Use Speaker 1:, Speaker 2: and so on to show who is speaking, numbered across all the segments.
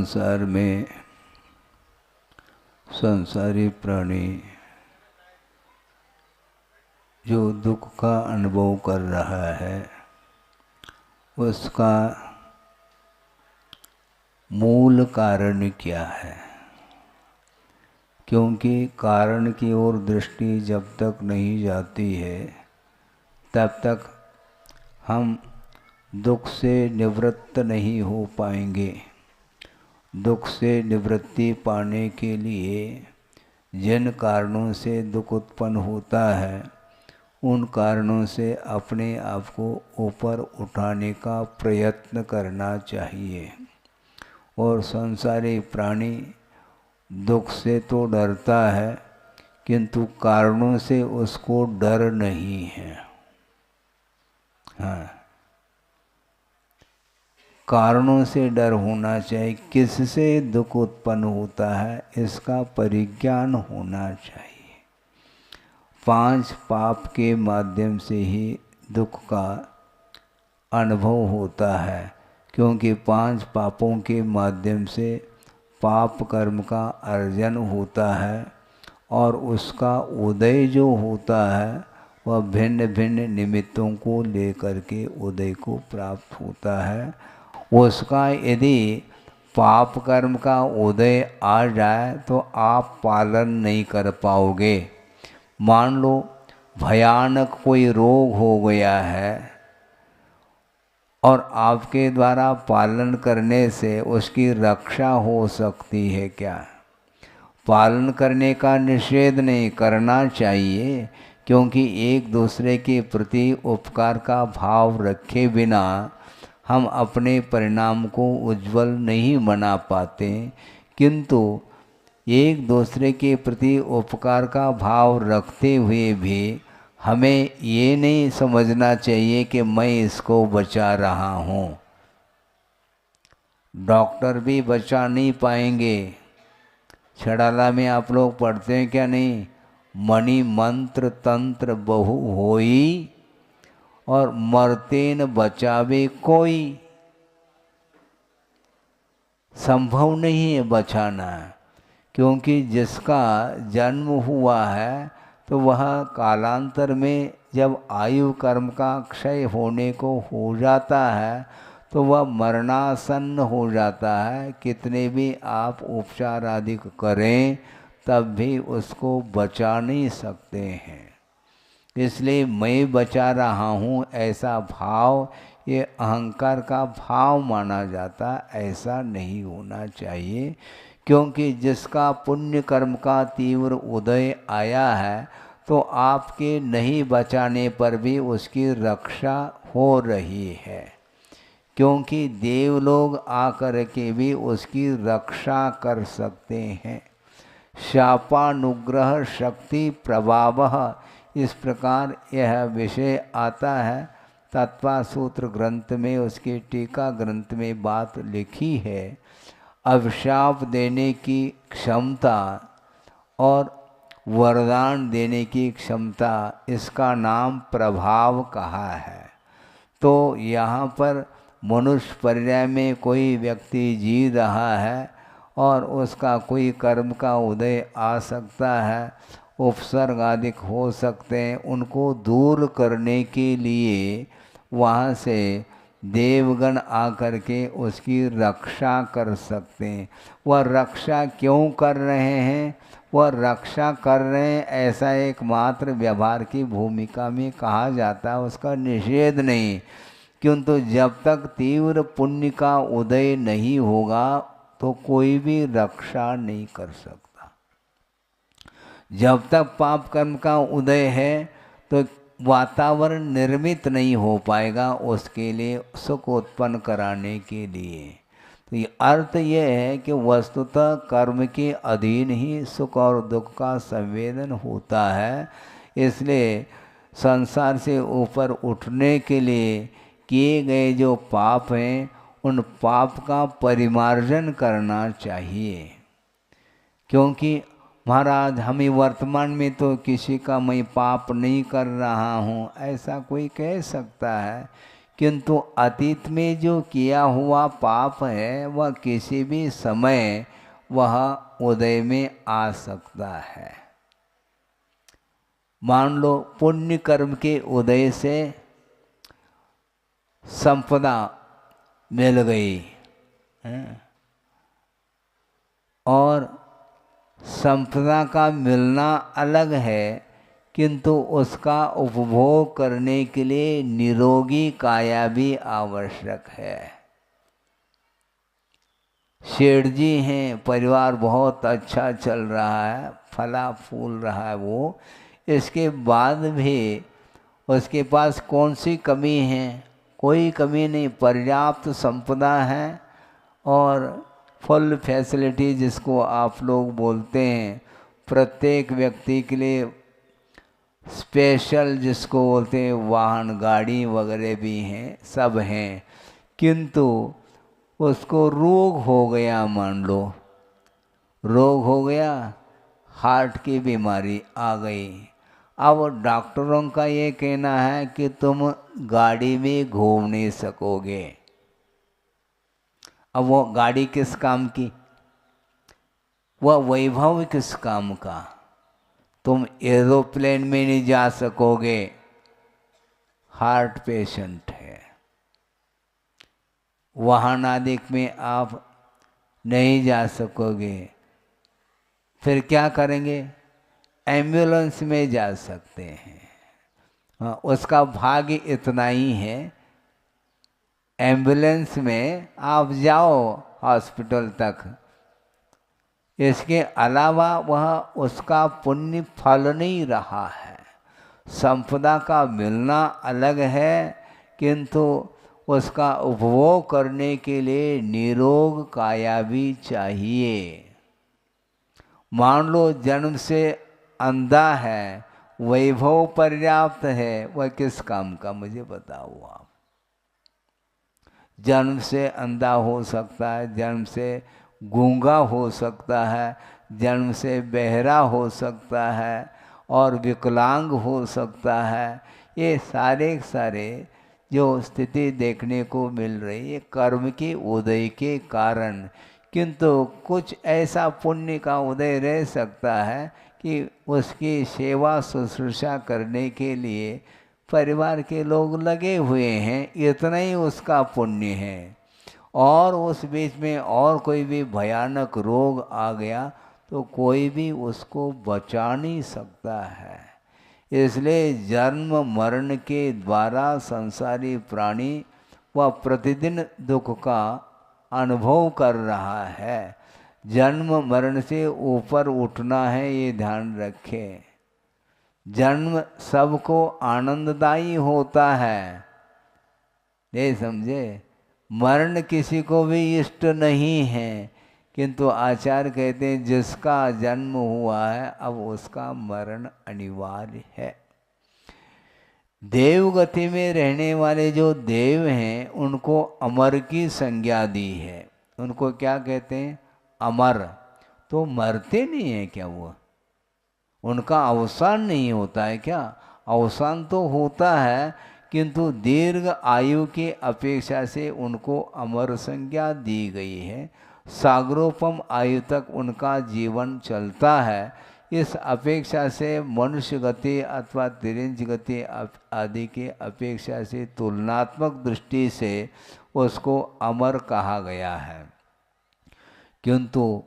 Speaker 1: संसार में संसारी प्राणी जो दुख का अनुभव कर रहा है उसका मूल कारण क्या है। क्योंकि कारण की ओर दृष्टि जब तक नहीं जाती है तब तक हम दुख से निवृत्त नहीं हो पाएंगे। दुख से निवृत्ति पाने के लिए जिन कारणों से दुख उत्पन्न होता है उन कारणों से अपने आप को ऊपर उठाने का प्रयत्न करना चाहिए। और संसारी प्राणी दुख से तो डरता है किंतु कारणों से उसको डर नहीं है। हाँ, कारणों से डर होना चाहिए। किससे दुख उत्पन्न होता है इसका परिज्ञान होना चाहिए। 5 पाप के माध्यम से ही दुख का अनुभव होता है। क्योंकि 5 पापों के माध्यम से पाप कर्म का अर्जन होता है और उसका उदय जो होता है वह भिन्न भिन्न निमित्तों को लेकर के उदय को प्राप्त होता है। उसका यदि पाप कर्म का उदय आ जाए तो आप पालन नहीं कर पाओगे। मान लो भयानक कोई रोग हो गया है और आपके द्वारा पालन करने से उसकी रक्षा हो सकती है क्या? पालन करने का निषेध नहीं करना चाहिए, क्योंकि एक दूसरे के प्रति उपकार का भाव रखे बिना हम अपने परिणाम को उज्जवल नहीं बना पाते। किंतु एक दूसरे के प्रति उपकार का भाव रखते हुए भी हमें ये नहीं समझना चाहिए कि मैं इसको बचा रहा हूँ। डॉक्टर भी बचा नहीं पाएंगे। छड़ाला में आप लोग पढ़ते हैं क्या? नहीं, मणि मंत्र तंत्र बहु होई और मरते न बचावे कोई। संभव नहीं है बचाना, क्योंकि जिसका जन्म हुआ है तो वह कालांतर में जब आयु कर्म का क्षय होने को हो जाता है तो वह मरणासन्न हो जाता है। कितने भी आप उपचार आदि करें तब भी उसको बचा नहीं सकते हैं। इसलिए मैं बचा रहा हूँ ऐसा भाव ये अहंकार का भाव माना जाता, ऐसा नहीं होना चाहिए। क्योंकि जिसका पुण्य कर्म का तीव्र उदय आया है तो आपके नहीं बचाने पर भी उसकी रक्षा हो रही है। क्योंकि देवलोग आकर के भी उसकी रक्षा कर सकते हैं। शापानुग्रह शक्ति प्रभावः, इस प्रकार यह विषय आता है। तत्वासूत्र ग्रंथ में उसके टीका ग्रंथ में बात लिखी है। अभिशाप देने की क्षमता और वरदान देने की क्षमता, इसका नाम प्रभाव कहा है। तो यहाँ पर मनुष्य पर्याय में कोई व्यक्ति जी रहा है और उसका कोई कर्म का उदय आ सकता है, उपसर्ग आदि हो सकते हैं। उनको दूर करने के लिए वहाँ से देवगण आकर के उसकी रक्षा कर सकते हैं। वह रक्षा क्यों कर रहे हैं? वह रक्षा कर रहे हैं ऐसा एकमात्र व्यवहार की भूमिका में कहा जाता है, उसका निषेध नहीं। किंतु जब तक तीव्र पुण्य का उदय नहीं होगा तो कोई भी रक्षा नहीं कर सकता। जब तक पाप कर्म का उदय है तो वातावरण निर्मित नहीं हो पाएगा उसके लिए, सुख उत्पन्न कराने के लिए। तो ये अर्थ ये है कि वस्तुतः कर्म के अधीन ही सुख और दुख का संवेदन होता है। इसलिए संसार से ऊपर उठने के लिए किए गए जो पाप हैं उन पाप का परिमार्जन करना चाहिए। क्योंकि महाराज हमें वर्तमान में तो किसी का मैं पाप नहीं कर रहा हूँ ऐसा कोई कह सकता है, किंतु अतीत में जो किया हुआ पाप है वह किसी भी समय वह उदय में आ सकता है। मान लो पुण्य कर्म के उदय से संपदा मिल गई है, और संपदा का मिलना अलग है, किंतु उसका उपभोग करने के लिए निरोगी काया भी आवश्यक है। सेठ जी हैं, परिवार बहुत अच्छा चल रहा है, फला फूल रहा है वो, इसके बाद भी उसके पास कौन सी कमी है? कोई कमी नहीं, पर्याप्त संपदा है और फुल फैसिलिटी जिसको आप लोग बोलते हैं, प्रत्येक व्यक्ति के लिए स्पेशल जिसको बोलते हैं वाहन गाड़ी वगैरह भी हैं, सब हैं, किंतु उसको रोग हो गया, मान लो रोग हो गया, हार्ट की बीमारी आ गई। अब डॉक्टरों का ये कहना है कि तुम गाड़ी में घूम नहीं सकोगे। अब वो गाड़ी किस काम की, वह वैभव किस काम का? तुम एरोप्लेन में नहीं जा सकोगे, हार्ट पेशेंट है। वाहन आदि में आप नहीं जा सकोगे, फिर क्या करेंगे? एम्बुलेंस में जा सकते हैं। हाँ, उसका भाग्य इतना ही है, एम्बुलेंस में आप जाओ हॉस्पिटल तक, इसके अलावा वह उसका पुण्य फल नहीं रहा है। संपदा का मिलना अलग है, किंतु उसका उपभोग करने के लिए निरोग काया भी चाहिए। मान लो जन्म से अंधा है, वैभव पर्याप्त है, वह किस काम का? मुझे बताओ आप। जन्म से अंधा हो सकता है, जन्म से गूंगा हो सकता है, जन्म से बहरा हो सकता है और विकलांग हो सकता है। ये सारे जो स्थिति देखने को मिल रही है कर्म के उदय के कारण, किंतु कुछ ऐसा पुण्य का उदय रह सकता है कि उसकी सेवा शुश्रूषा करने के लिए परिवार के लोग लगे हुए हैं, इतना ही उसका पुण्य है। और उस बीच में और कोई भी भयानक रोग आ गया तो कोई भी उसको बचा नहीं सकता है। इसलिए जन्म मरण के द्वारा संसारी प्राणी वह प्रतिदिन दुख का अनुभव कर रहा है। जन्म मरण से ऊपर उठना है, ये ध्यान रखें। जन्म सबको आनंददायी होता है, ये समझे। मरण किसी को भी इष्ट नहीं है, किंतु आचार्य कहते हैं जिसका जन्म हुआ है अब उसका मरण अनिवार्य है। देवगति में रहने वाले जो देव हैं उनको अमर की संज्ञा दी है। उनको क्या कहते हैं? अमर। तो मरते नहीं है क्या वो? उनका अवसान नहीं होता है क्या? अवसान तो होता है, किंतु दीर्घ आयु की अपेक्षा से उनको अमर संज्ञा दी गई है। सागरोपम आयु तक उनका जीवन चलता है। इस अपेक्षा से मनुष्य गति अथवा तिरंज गति आदि के अपेक्षा से तुलनात्मक दृष्टि से उसको अमर कहा गया है। किंतु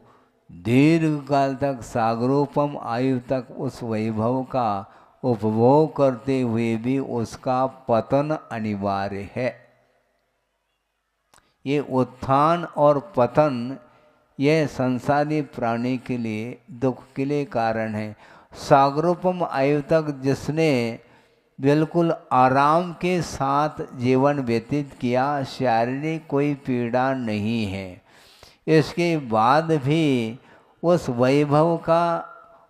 Speaker 1: दीर्घ काल तक सागरोपम आयु तक उस वैभव का उपभोग करते हुए भी उसका पतन अनिवार्य है। ये उत्थान और पतन यह संसारी प्राणी के लिए दुख के लिए कारण है। सागरोपम आयु तक जिसने बिल्कुल आराम के साथ जीवन व्यतीत किया, शारीरिक कोई पीड़ा नहीं है, इसके बाद भी उस वैभव का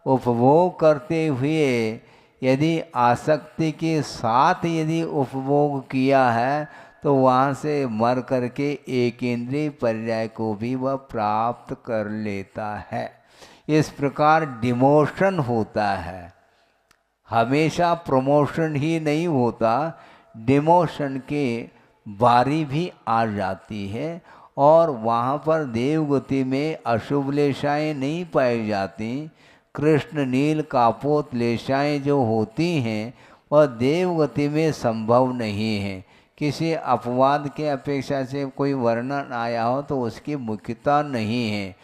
Speaker 1: उपभोग करते हुए यदि आसक्ति के साथ यदि उपभोग किया है तो वहाँ से मर करके एक इंद्रिय पर्याय को भी वह प्राप्त कर लेता है। इस प्रकार डिमोशन होता है, हमेशा प्रमोशन ही नहीं होता। डिमोशन के बारी भी आ जाती है, और वहाँ पर देवगति में अशुभ लेशाएँ नहीं पाई जाती। कृष्ण नील कापोत लेशाएँ जो होती हैं वह देवगति में संभव नहीं है। किसी अपवाद के अपेक्षा से कोई वर्णन आया हो तो उसकी मुख्यता नहीं है।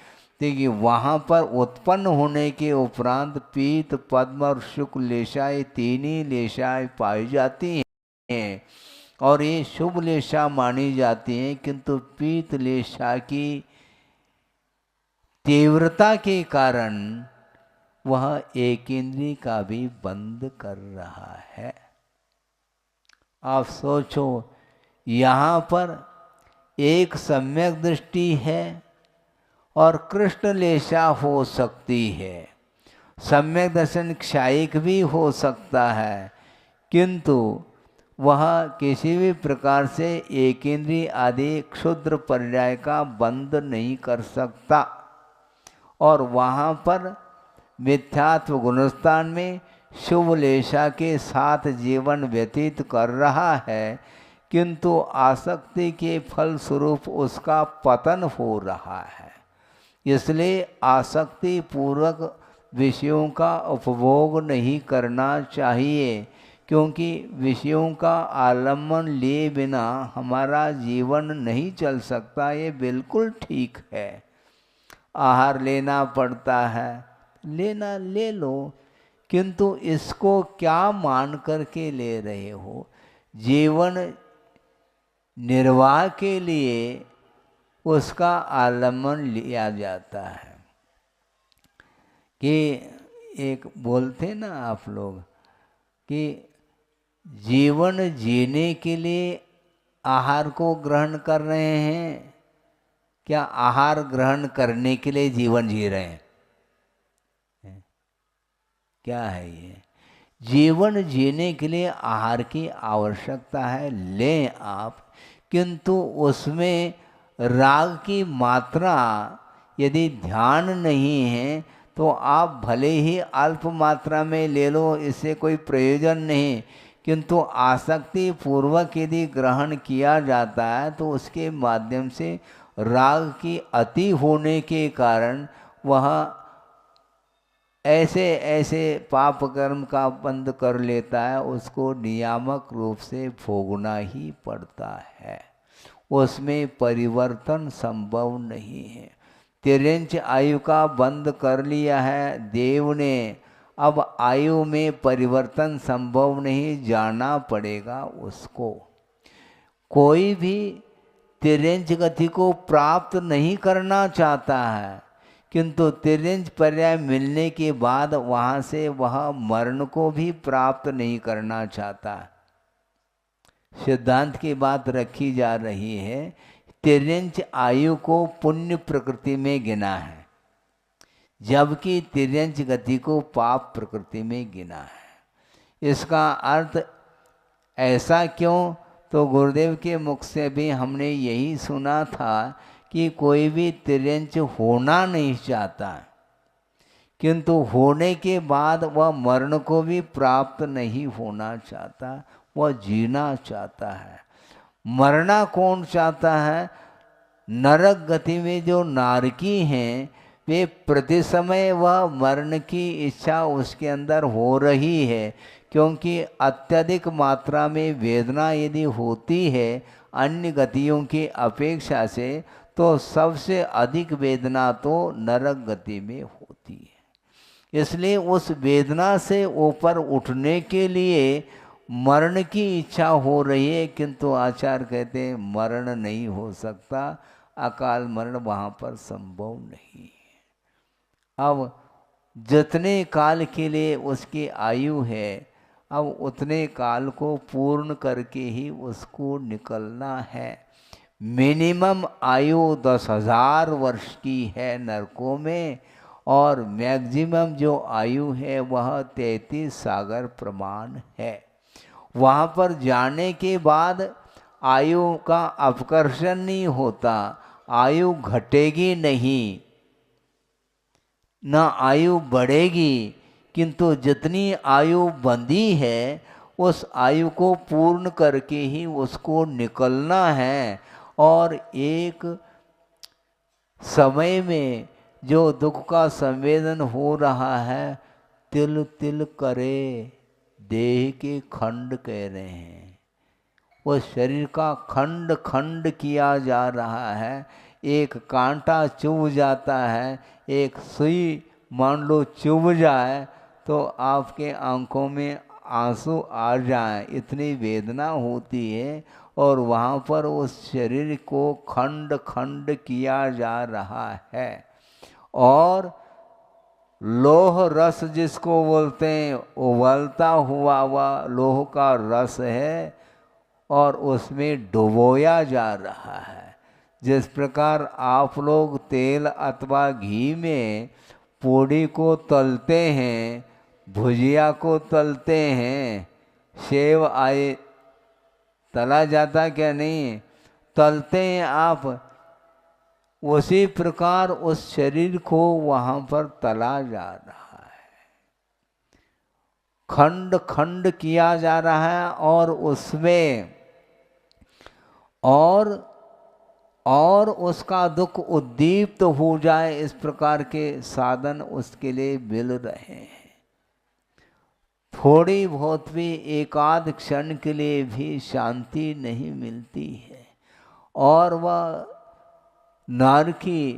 Speaker 1: देखिए वहाँ पर उत्पन्न होने के उपरांत पीत, पद्म और शुक्ल लेशाएँ, तीन ही लेशाएँ पाई जाती हैं और ये शुभ लेशा मानी जाती हैं, किंतु पीत लेशा की तीव्रता के कारण वह एक इंद्रिय का भी बंद कर रहा है। आप सोचो, यहाँ पर एक सम्यक दृष्टि है और कृष्ण लेशा हो सकती है, सम्यक दर्शन क्षायिक भी हो सकता है, किंतु वह किसी भी प्रकार से एक इंद्रिय आदि क्षुद्र पर्याय का बंद नहीं कर सकता। और वहाँ पर मिथ्यात्व गुणस्थान में शुभ लेशा के साथ जीवन व्यतीत कर रहा है, किंतु आसक्ति के फल स्वरूप उसका पतन हो रहा है। इसलिए आसक्ति पूर्वक विषयों का उपभोग नहीं करना चाहिए, क्योंकि विषयों का आलम्बन लिए बिना हमारा जीवन नहीं चल सकता। ये बिल्कुल ठीक है। आहार लेना पड़ता है, लेना ले लो, किंतु इसको क्या मान करके ले रहे हो? जीवन निर्वाह के लिए उसका आलम्बन लिया जाता है। कि एक बोलते ना आप लोग कि जीवन जीने के लिए आहार को ग्रहण कर रहे हैं, क्या आहार ग्रहण करने के लिए जीवन जी रहे हैं? क्या है ये? जीवन जीने के लिए आहार की आवश्यकता है, लें आप, किंतु उसमें राग की मात्रा यदि ध्यान नहीं है तो आप भले ही अल्प मात्रा में ले लो, इससे कोई प्रयोजन नहीं, किंतु आसक्ति पूर्वक यदि ग्रहण किया जाता है तो उसके माध्यम से राग की अति होने के कारण वह ऐसे ऐसे पाप कर्म का बंद कर लेता है, उसको नियामक रूप से भोगना ही पड़ता है, उसमें परिवर्तन संभव नहीं है। तिरंच आयु का बंद कर लिया है देव ने, अब आयु में परिवर्तन संभव नहीं, जाना पड़ेगा उसको। कोई भी तिरंच गति को प्राप्त नहीं करना चाहता है, किंतु तिरंच पर्याय मिलने के बाद वहाँ से वह मरण को भी प्राप्त नहीं करना चाहता। सिद्धांत की बात रखी जा रही है, तिरंच आयु को पुण्य प्रकृति में गिना है, जबकि तिरंच गति को पाप प्रकृति में गिना है। इसका अर्थ ऐसा क्यों? तो गुरुदेव के मुख से भी हमने यही सुना था कि कोई भी तिरंच होना नहीं चाहता, किंतु होने के बाद वह मरण को भी प्राप्त नहीं होना चाहता, वह जीना चाहता है। मरना कौन चाहता है? नरक गति में जो नारकी हैं वे प्रति समय वह मरण की इच्छा उसके अंदर हो रही है, क्योंकि अत्यधिक मात्रा में वेदना यदि होती है अन्य गतियों की अपेक्षा से, तो सबसे अधिक वेदना तो नरक गति में होती है। इसलिए उस वेदना से ऊपर उठने के लिए मरण की इच्छा हो रही है, किंतु आचार्य कहते हैं मरण नहीं हो सकता, अकाल मरण वहाँ पर संभव नहीं है। अब जितने काल के लिए उसकी आयु है, अब उतने काल को पूर्ण करके ही उसको निकलना है। मिनिमम आयु 10,000 वर्ष की है नरकों में, और मैक्सिमम जो आयु है वह 33 सागर प्रमाण है। वहाँ पर जाने के बाद आयु का अपकर्षण नहीं होता, आयु घटेगी नहीं, न आयु बढ़ेगी, किंतु जितनी आयु बंधी है उस आयु को पूर्ण करके ही उसको निकलना है। और एक समय में जो दुख का संवेदन हो रहा है, तिल तिल करे देह के खंड कह रहे हैं। उस शरीर का खंड खंड किया जा रहा है। एक कांटा चुभ जाता है, एक सुई मान लो चुभ जाए तो आपके आंखों में आंसू आ जाए, इतनी वेदना होती है। और वहाँ पर उस शरीर को खंड खंड किया जा रहा है। और लोह रस जिसको बोलते हैं, उबलता हुआ वह लोह का रस है और उसमें डुबोया जा रहा है। जिस प्रकार आप लोग तेल अथवा घी में पूड़ी को तलते हैं, भुजिया को तलते हैं, सेव आए तला जाता क्या नहीं, तलते हैं आप, उसी प्रकार उस शरीर को वहाँ पर तला जा रहा है, खंड खंड किया जा रहा है। और उसमें और उसका दुख उद्दीप्त हो जाए, इस प्रकार के साधन उसके लिए मिल रहे हैं। थोड़ी बहुत भी एकाध क्षण के लिए भी शांति नहीं मिलती है। और वह नरकी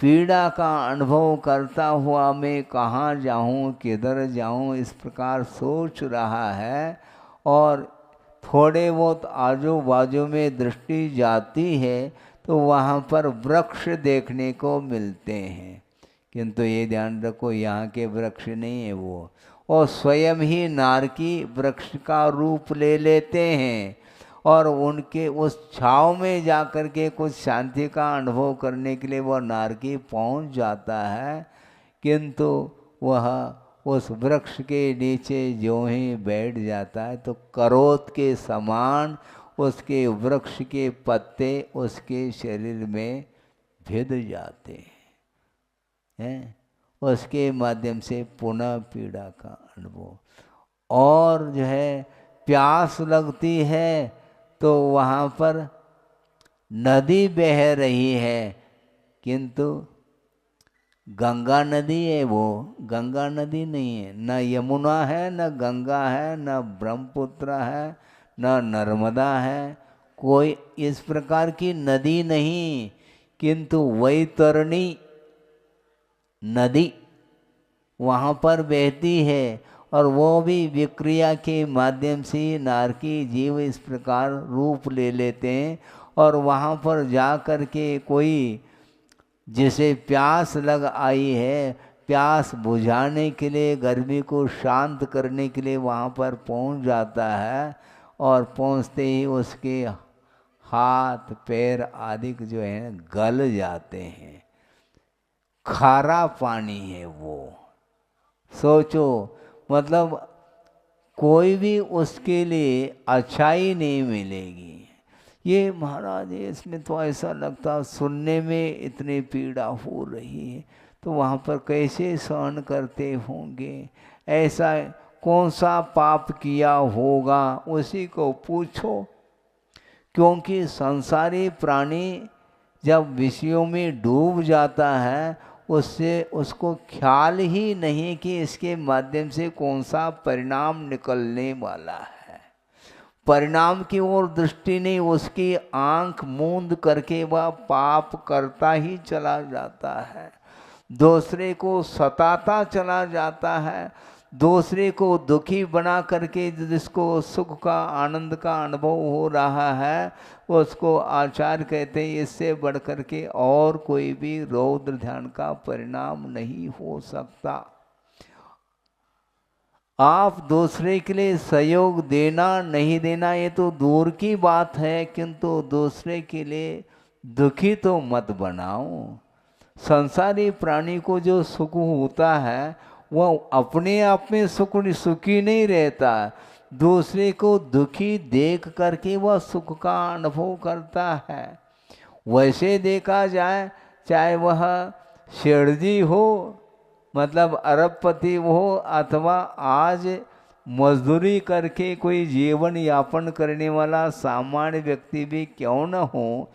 Speaker 1: पीड़ा का अनुभव करता हुआ मैं कहाँ जाऊँ, किधर जाऊँ, इस प्रकार सोच रहा है। और थोड़े बहुत आजू बाजू में दृष्टि जाती है तो वहाँ पर वृक्ष देखने को मिलते हैं, किंतु ये ध्यान रखो यहाँ के वृक्ष नहीं है वो, और स्वयं ही नारकी वृक्ष का रूप ले लेते हैं। और उनके उस छाँव में जा कर के कुछ शांति का अनुभव करने के लिए वह नारकी पहुँच जाता है, किंतु वह उस वृक्ष के नीचे जो ही बैठ जाता है तो करोत के समान उसके वृक्ष के पत्ते उसके शरीर में भिद जाते हैं। उसके माध्यम से पुनः पीड़ा का अनुभव। और जो है प्यास लगती है तो वहाँ पर नदी बह रही है, किंतु गंगा नदी है, वो गंगा नदी नहीं है, न यमुना है, न गंगा है, न ब्रह्मपुत्र है, न नर्मदा है, कोई इस प्रकार की नदी नहीं, किंतु वैतरणी नदी वहाँ पर बहती है। और वो भी विक्रिया के माध्यम से नारकी जीव इस प्रकार रूप ले लेते हैं। और वहाँ पर जा कर के कोई जिसे प्यास लग आई है, प्यास बुझाने के लिए, गर्मी को शांत करने के लिए वहाँ पर पहुँच जाता है। और पहुँचते ही उसके हाथ पैर आदि जो है गल जाते हैं, खारा पानी है वो। सोचो, मतलब कोई भी उसके लिए अच्छाई नहीं मिलेगी। ये महाराज इसमें तो ऐसा लगता, सुनने में इतनी पीड़ा हो रही है तो वहाँ पर कैसे सहन करते होंगे, ऐसा कौन सा पाप किया होगा उसी को पूछो। क्योंकि संसारी प्राणी जब विषयों में डूब जाता है, उससे उसको ख्याल ही नहीं कि इसके माध्यम से कौन सा परिणाम निकलने वाला है। परिणाम की ओर दृष्टि नहीं, उसकी आंख मूंद करके वह पाप करता ही चला जाता है, दूसरे को सताता चला जाता है, दूसरे को दुखी बना करके जिसको सुख का आनंद का अनुभव हो रहा है उसको आचार्य कहते हैं इससे बढ़ कर के और कोई भी रौद्र ध्यान का परिणाम नहीं हो सकता। आप दूसरे के लिए सहयोग देना नहीं देना ये तो दूर की बात है, किंतु दूसरे के लिए दुखी तो मत बनाओ। संसारी प्राणी को जो सुख होता है वह अपने आप में सुखी नहीं रहता, दूसरे को दुखी देख करके वह सुख का अनुभव करता है। वैसे देखा जाए, चाहे वह शेठजी हो, मतलब अरबपति हो, अथवा आज मजदूरी करके कोई जीवन यापन करने वाला सामान्य व्यक्ति भी क्यों न हो,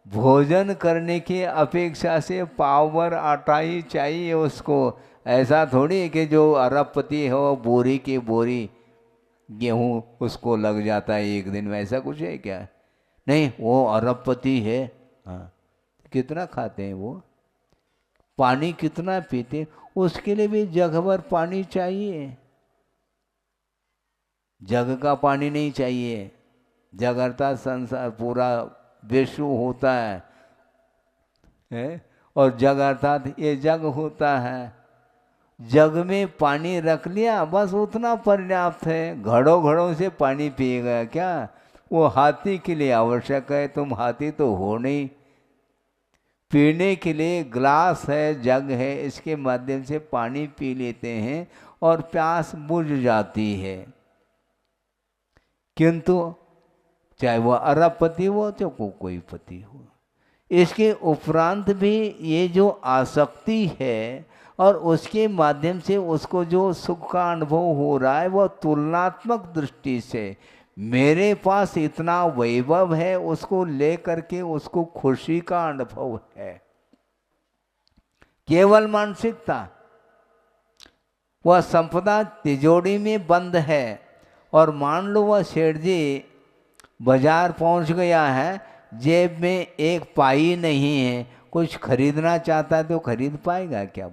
Speaker 1: भोजन करने की अपेक्षा से पावर आटा ही चाहिए उसको। ऐसा थोड़ी है कि जो अरबपति है वो बोरी की बोरी गेहूँ उसको लग जाता है एक दिन में, ऐसा कुछ है क्या? नहीं, वो अरबपति है। हाँ, कितना खाते हैं वो, पानी कितना पीते, उसके लिए भी जग भर पानी चाहिए। जग का पानी नहीं चाहिए। जग अर्थात संसार पूरा विश्व होता है? और जग अर्थात ये जग होता है। जग में पानी रख लिया बस उतना पर्याप्त है। घड़ों घड़ों से पानी पिएगा क्या? वो हाथी के लिए आवश्यक है, तुम हाथी तो हो नहीं। पीने के लिए ग्लास है, जग है, इसके माध्यम से पानी पी लेते हैं और प्यास बुझ जाती है। किंतु चाहे वह अरबपति हो चाहे कोई पति हो, इसके उपरांत भी ये जो आसक्ति है और उसके माध्यम से उसको जो सुख का अनुभव हो रहा है वह तुलनात्मक दृष्टि से मेरे पास इतना वैभव है उसको ले करके उसको खुशी का अनुभव है। केवल मानसिकता। वह संपदा तिजोरी में बंद है और मान लो वह सेठ जी बाजार पहुंच गया है, जेब में एक पाई नहीं है, कुछ खरीदना चाहता है तो खरीद पाएगा क्या?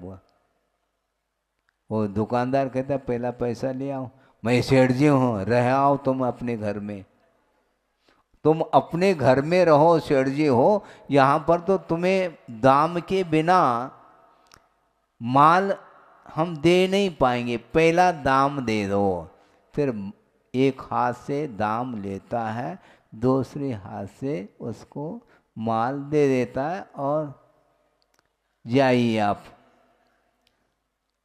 Speaker 1: वो दुकानदार कहता है पहला पैसा ले आओ, मैं सेठ जी हूँ, रह आओ तुम अपने घर में। तुम अपने घर में रहो, सेठ जी हो, यहाँ पर तो तुम्हें दाम के बिना माल हम दे नहीं पाएंगे, पहला दाम दे दो। फिर एक हाथ से दाम लेता है, दूसरे हाथ से उसको माल दे देता है और जाइए आप।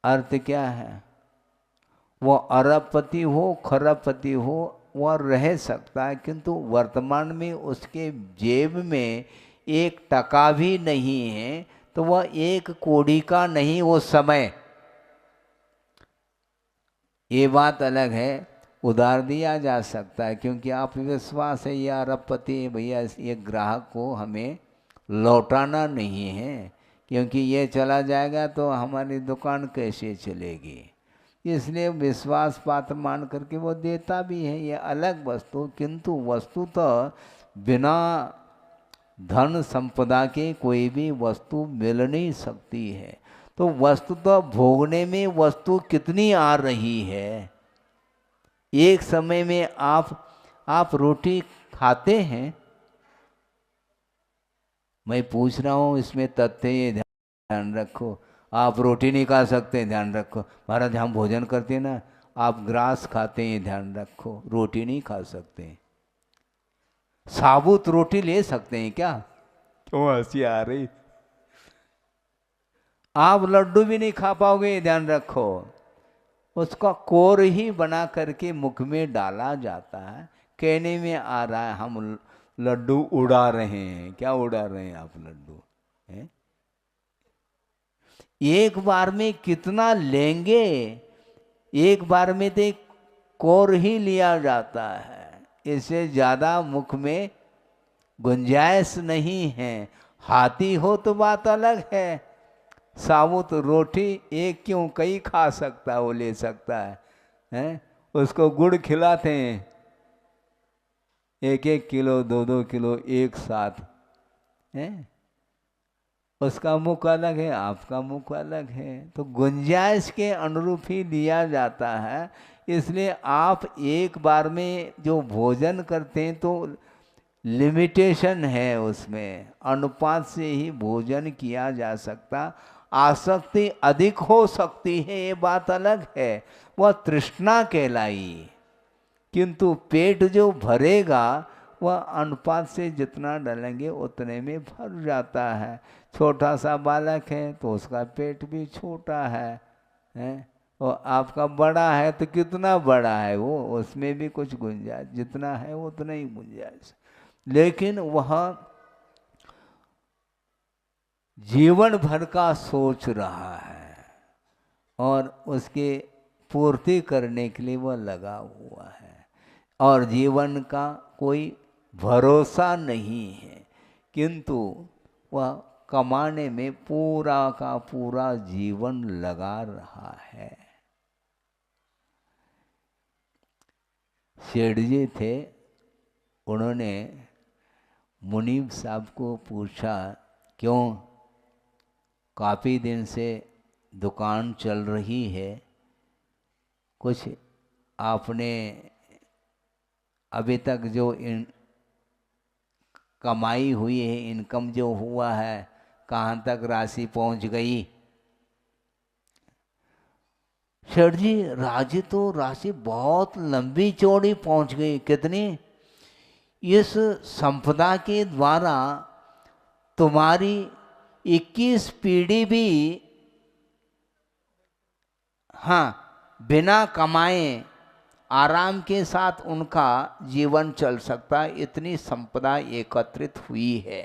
Speaker 1: अर्थ क्या है? वो अरबपति हो खरबपति हो वह रह सकता है, किंतु वर्तमान में उसके जेब में 1 टका भी नहीं है, तो वह 1 कौड़ी का नहीं वो समय। ये बात अलग है, उधार दिया जा सकता है, क्योंकि आप विश्वास है ये अरबपति भैया ये ग्राहक को हमें लौटाना नहीं है, क्योंकि ये चला जाएगा तो हमारी दुकान कैसे चलेगी। इसलिए विश्वास पात्र मान करके वो देता भी है, ये अलग वस्तु। किंतु वस्तु तो बिना धन संपदा के कोई भी वस्तु मिल नहीं सकती है। तो वस्तु तो भोगने में वस्तु कितनी आ रही है। एक समय में आप रोटी खाते हैं, मैं पूछ रहा हूँ, इसमें तथ्य ये ध्यान रखो। आप रोटी नहीं खा सकते, ध्यान रखो। महाराज हम भोजन करते हैं ना, आप ग्रास खाते हैं, ध्यान रखो, रोटी नहीं खा सकते। साबुत रोटी ले सकते हैं क्या? क्यों हंसी आ रही? आप लड्डू भी नहीं खा पाओगे, ध्यान रखो। उसका कोर ही बना करके मुख में डाला जाता है। कहने में आ रहा है हम लड्डू उड़ा रहे हैं। क्या उड़ा रहे हैं आप लड्डू? हैं? एक बार में कितना लेंगे? एक बार में तो कोर ही लिया जाता है, इससे ज़्यादा मुख में गुंजाइश नहीं है। हाथी हो तो बात अलग है, साबुत रोटी एक क्यों कई खा सकता है, वो ले सकता है, हैं? उसको गुड़ खिलाते हैं 1-1 किलो 2-2 किलो एक साथ, हैं? उसका मुख अलग है, आपका मुख अलग है। तो गुंजाइश के अनुरूप ही लिया जाता है। इसलिए आप एक बार में जो भोजन करते हैं तो लिमिटेशन है, उसमें अनुपात से ही भोजन किया जा सकता। आसक्ति अधिक हो सकती है, ये बात अलग है, वह तृष्णा कहलाई। किंतु पेट जो भरेगा वह अनुपात से जितना डालेंगे उतने में भर जाता है। छोटा सा बालक है तो उसका पेट भी छोटा है, हैं? और आपका बड़ा है तो कितना बड़ा है वो, उसमें भी कुछ गुंजाइश, जितना है उतना ही गुंजाइश। लेकिन वह जीवन भर का सोच रहा है और उसके पूर्ति करने के लिए वह लगा हुआ है और जीवन का कोई भरोसा नहीं है, किंतु वह कमाने में पूरा का पूरा जीवन लगा रहा है। सेठ जी थे, उन्होंने मुनीब साहब को पूछा, क्यों काफ़ी दिन से दुकान चल रही है, कुछ आपने अभी तक जो कमाई हुई है, इनकम जो हुआ है, कहाँ तक राशि पहुँच गई? सेठ जी, राशि बहुत लंबी चौड़ी पहुँच गई। कितनी? इस संपदा के द्वारा तुम्हारी 21 पीढ़ी भी, हाँ, बिना कमाए आराम के साथ उनका जीवन चल सकता है, इतनी संपदा एकत्रित हुई है।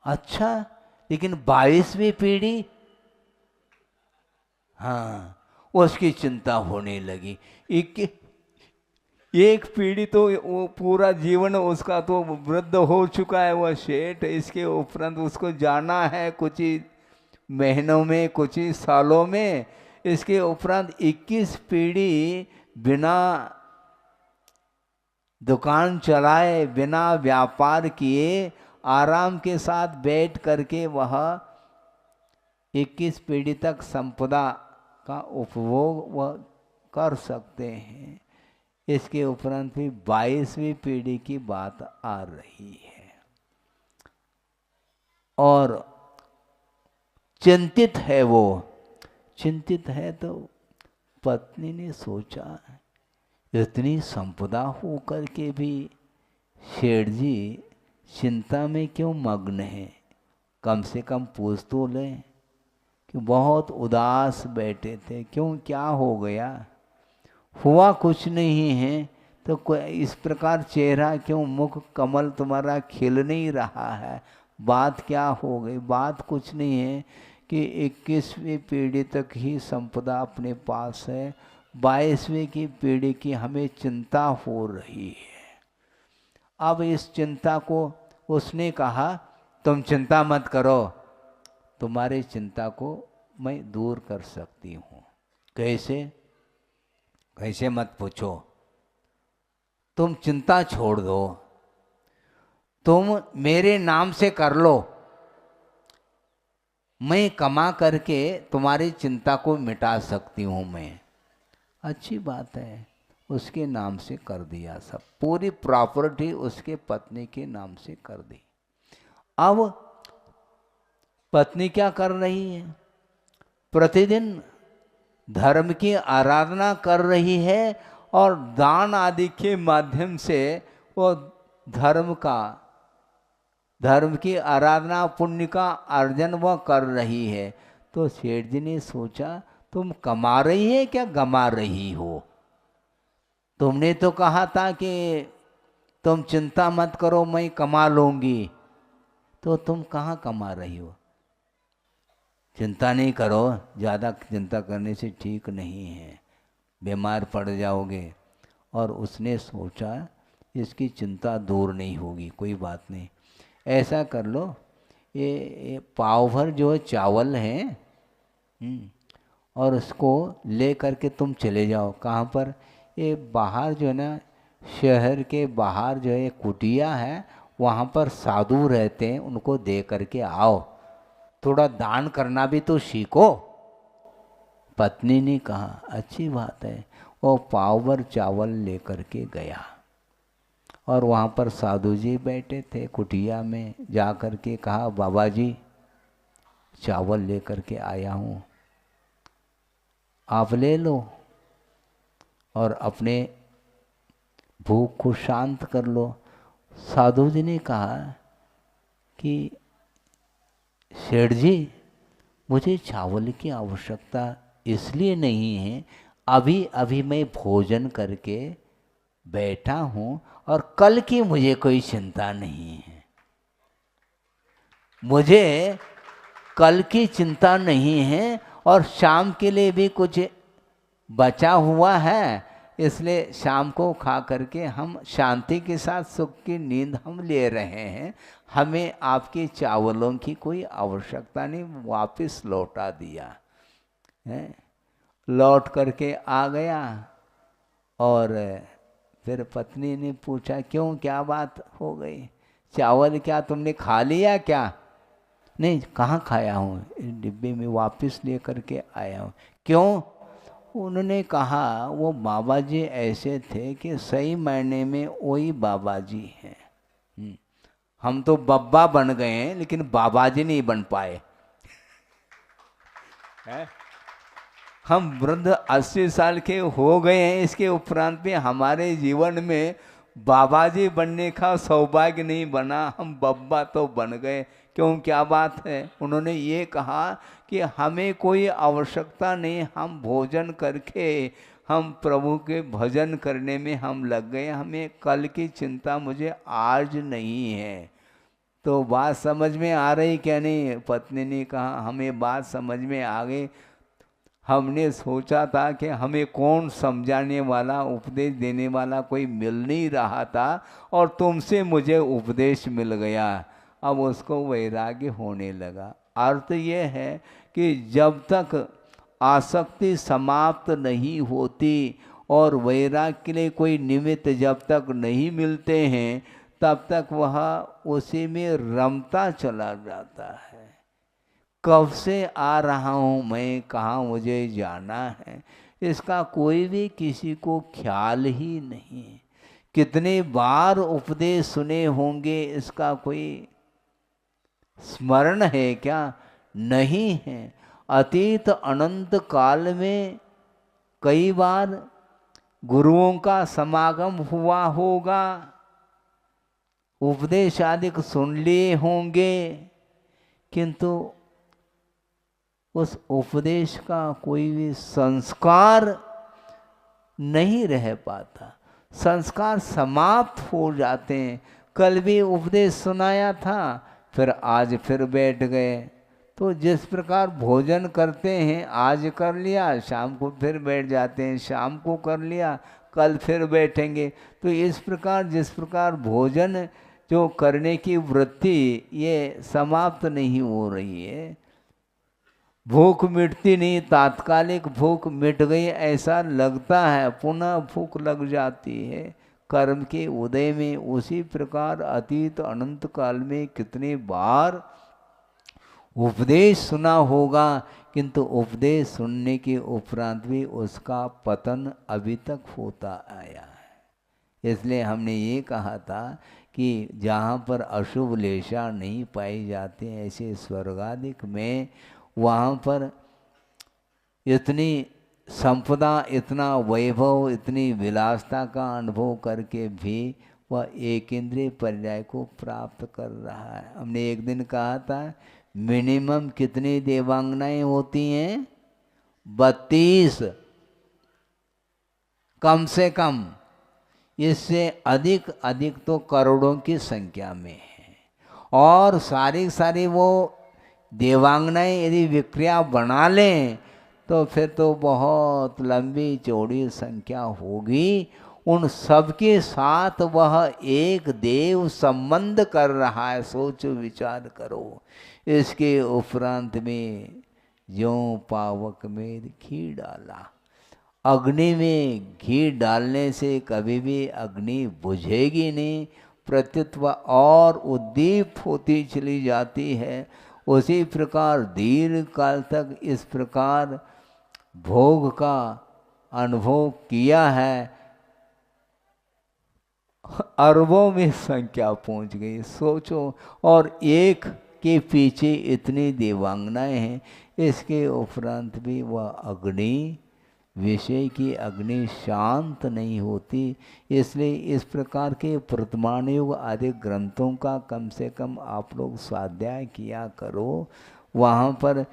Speaker 1: अच्छा, लेकिन 22वीं पीढ़ी, हाँ, उसकी चिंता होने लगी। एक पीढ़ी तो वो पूरा जीवन उसका तो वृद्ध हो चुका है वह सेठ, इसके उपरांत उसको जाना है कुछ ही महीनों में, कुछ ही सालों में। इसके उपरांत 21 पीढ़ी बिना दुकान चलाए, बिना व्यापार किए, आराम के साथ बैठ करके वह 21 पीढ़ी तक संपदा का उपभोग वह कर सकते हैं। इसके उपरांत भी 22वीं पीढ़ी की बात आ रही है और चिंतित है वो। चिंतित है तो पत्नी ने सोचा, इतनी संपदा होकर के भी सेठ जी चिंता में क्यों मग्न है? कम से कम पूछ तो लें कि बहुत उदास बैठे थे, क्यों, क्या हो गया? हुआ कुछ नहीं है तो कोई इस प्रकार चेहरा क्यों, मुख कमल तुम्हारा खिल नहीं रहा है? बात क्या हो गई? बात कुछ नहीं है कि 21वीं पीढ़ी तक ही संपदा अपने पास है, 22वीं की पीढ़ी की हमें चिंता हो रही है। अब इस चिंता को उसने कहा, तुम चिंता मत करो, तुम्हारी चिंता को मैं दूर कर सकती हूँ। कैसे? कैसे मत पूछो, तुम चिंता छोड़ दो, तुम मेरे नाम से कर लो, मैं कमा करके तुम्हारी चिंता को मिटा सकती हूँ मैं। अच्छी बात है, उसके नाम से कर दिया, सब पूरी प्रॉपर्टी उसके पत्नी के नाम से कर दी। अब पत्नी क्या कर रही है? प्रतिदिन धर्म की आराधना कर रही है और दान आदि के माध्यम से वो धर्म की आराधना, पुण्य का अर्जन वह कर रही है। तो सेठ जी ने सोचा, तुम कमा रही है क्या गमा रही हो? तुमने तो कहा था कि तुम चिंता मत करो, मैं कमा लूंगी, तो तुम कहाँ कमा रही हो? चिंता नहीं करो, ज़्यादा चिंता करने से ठीक नहीं है, बीमार पड़ जाओगे। और उसने सोचा इसकी चिंता दूर नहीं होगी, कोई बात नहीं, ऐसा कर लो, ये पाव भर जो है चावल है, और उसको ले करके तुम चले जाओ। कहाँ पर? ये बाहर जो है ना, शहर के बाहर जो है कुटिया है, वहाँ पर साधु रहते हैं, उनको दे करके आओ, थोड़ा दान करना भी तो सीखो। पत्नी ने कहा, अच्छी बात है। वो पाव भर चावल लेकर के गया और वहाँ पर साधु जी बैठे थे कुटिया में, जा कर के कहा, बाबा जी चावल लेकर के आया हूँ, आप ले लो और अपने भूख को शांत कर लो। साधु जी ने कहा कि सेठ जी, मुझे चावल की आवश्यकता इसलिए नहीं है, अभी अभी मैं भोजन करके बैठा हूँ और कल की मुझे कोई चिंता नहीं है, मुझे कल की चिंता नहीं है और शाम के लिए भी कुछ बचा हुआ है, इसलिए शाम को खा करके हम शांति के साथ सुख की नींद हम ले रहे हैं। हमें आपके चावलों की कोई आवश्यकता नहीं, वापस लौटा दिया है। लौट करके आ गया और फिर पत्नी ने पूछा, क्यों, क्या बात हो गई? चावल क्या तुमने खा लिया क्या? नहीं, कहाँ खाया हूँ, इस डिब्बे में वापस ले करके आया हूँ। क्यों? उन्होंने कहा वो बाबा जी ऐसे थे कि सही मायने में वही बाबा जी हैं। हम तो बब्बा बन गए हैं लेकिन बाबा जी नहीं बन पाए है? हम वृद्ध 80 साल के हो गए हैं, इसके उपरांत भी हमारे जीवन में बाबा जी बनने का सौभाग्य नहीं बना, हम बब्बा तो बन गए। क्यों, क्या बात है? उन्होंने ये कहा कि हमें कोई आवश्यकता नहीं, हम भोजन करके हम प्रभु के भजन करने में हम लग गए, हमें कल की चिंता मुझे आज नहीं है। तो बात समझ में आ रही क्या नहीं? पत्नी ने कहा, हमें बात समझ में आ गई। हमने सोचा था कि हमें कौन समझाने वाला, उपदेश देने वाला कोई मिल नहीं रहा था, और तुमसे मुझे उपदेश मिल गया। अब उसको वैराग्य होने लगा। अर्थ ये है कि जब तक आसक्ति समाप्त नहीं होती और वैराग्य के लिए कोई निमित्त जब तक नहीं मिलते हैं, तब तक वह उसी में रमता चला जाता है। कब से आ रहा हूँ मैं, कहाँ मुझे जाना है, इसका कोई भी किसी को ख्याल ही नहीं। कितने बार उपदेश सुने होंगे, इसका कोई स्मरण है क्या? नहीं है। अतीत अनंत काल में कई बार गुरुओं का समागम हुआ होगा, उपदेश आदि सुन लिए होंगे, किंतु उस उपदेश का कोई भी संस्कार नहीं रह पाता। संस्कार समाप्त हो जाते हैं। कल भी उपदेश सुनाया था, फिर आज फिर बैठ गए। तो जिस प्रकार भोजन करते हैं, आज कर लिया, शाम को फिर बैठ जाते हैं, शाम को कर लिया, कल फिर बैठेंगे। तो इस प्रकार जिस प्रकार भोजन जो करने की वृत्ति ये समाप्त नहीं हो रही है। भूख मिटती नहीं, तात्कालिक भूख मिट गई ऐसा लगता है, पुनः भूख लग जाती है कर्म के उदय में। उसी प्रकार अतीत अनंत काल में कितने बार उपदेश सुना होगा, किंतु उपदेश सुनने के उपरांत भी उसका पतन अभी तक होता आया है। इसलिए हमने ये कहा था कि जहाँ पर अशुभ लेशा नहीं पाई जाते, ऐसे स्वर्गादिक में वहाँ पर इतनी संपदा, इतना वैभव, इतनी विलासता का अनुभव करके भी वह एक इंद्रिय पर्याय को प्राप्त कर रहा है। हमने एक दिन कहा था मिनिमम कितनी देवांगनाएं होती हैं? 32, कम से कम। इससे अधिक अधिक तो करोड़ों की संख्या में है। और सारी सारी वो देवांगनाएं यदि विक्रिया बना लें तो फिर तो बहुत लंबी चौड़ी संख्या होगी। उन सबके साथ वह एक देव संबंध कर रहा है। सोचो, विचार करो। इसके उपरांत में ज्यों पावक में घी डाला। अग्नि में घी डालने से कभी भी अग्नि बुझेगी नहीं, प्रत्युत वह और उद्दीप्त होती चली जाती है। उसी प्रकार दीर्घ काल तक इस प्रकार भोग का अनुभव किया है। अरबों में संख्या पहुंच गई, सोचो। और एक के पीछे इतनी देवांगनाएं हैं। इसके उपरांत भी वह अग्नि, विषय की अग्नि शांत नहीं होती। इसलिए इस प्रकार के वर्तमान युग आदि ग्रंथों का कम से कम आप लोग स्वाध्याय किया करो। वहाँ पर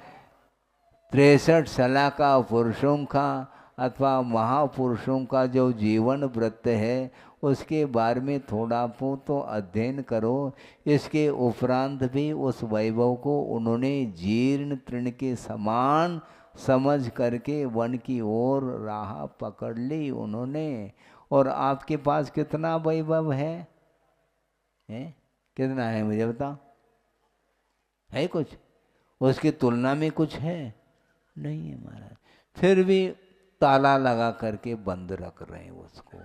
Speaker 1: 63 सलाह का पुरुषों का अथवा महापुरुषों का जो जीवन व्रत है उसके बारे में थोड़ा बहुत तो अध्ययन करो। इसके उपरांत भी उस वैभव को उन्होंने जीर्ण तृण के समान समझ करके वन की ओर राह पकड़ ली उन्होंने। और आपके पास कितना वैभव है? कितना है मुझे बताओ? है कुछ? उसकी तुलना में कुछ है? नहीं है महाराज। फिर भी ताला लगा करके बंद रख रहे हैं उसको।